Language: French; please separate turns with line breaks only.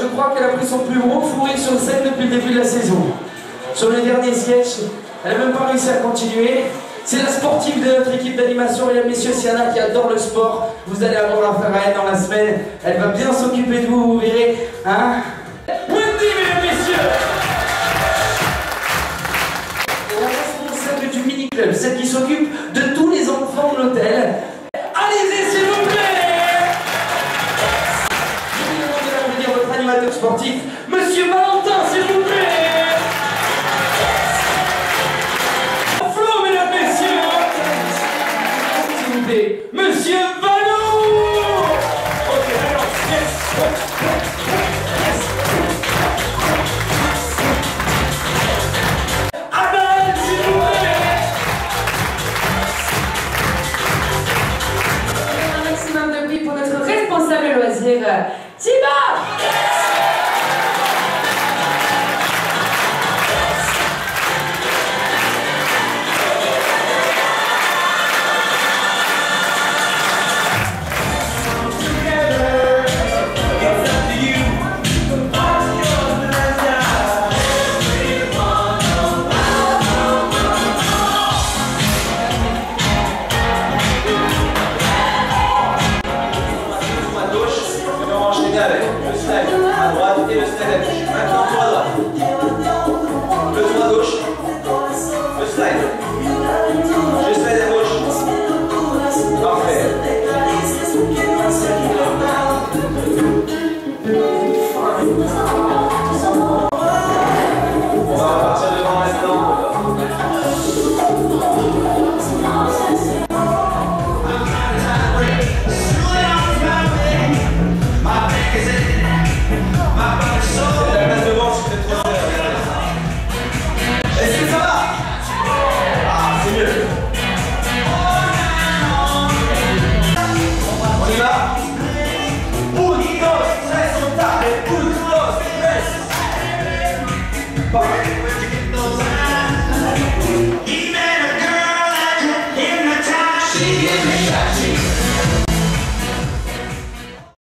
je crois qu'elle a pris son plus gros fou rire sur scène depuis le début de la saison. Sur le dernier sketch, elle n'a même pas réussi à continuer. C'est la sportive de notre équipe d'animation, mesdames, messieurs, s'il y en a qui adore le sport, vous allez avoir affaire à elle dans la semaine. Elle va bien s'occuper de vous, vous verrez. Hein? Wendy, mesdames, messieurs! La responsable du mini-club, celle qui s'occupe de tous les enfants de l'hôtel. Allez-y, s'il vous plaît! Je vais demander à venir votre animateur sportif, Monsieur Valentin, s'il vous plaît! Monsieur Vallon! Ok, alors, Abel, s'il vous plaît!
Un maximum de bruit pour notre responsable loisir, Thibaut!
Maintenant, tour à droite. Le tour à gauche. Le slide. Je slide à gauche. Parfait. On va repartir devant maintenant. He met a girl that hypnotized. She gave me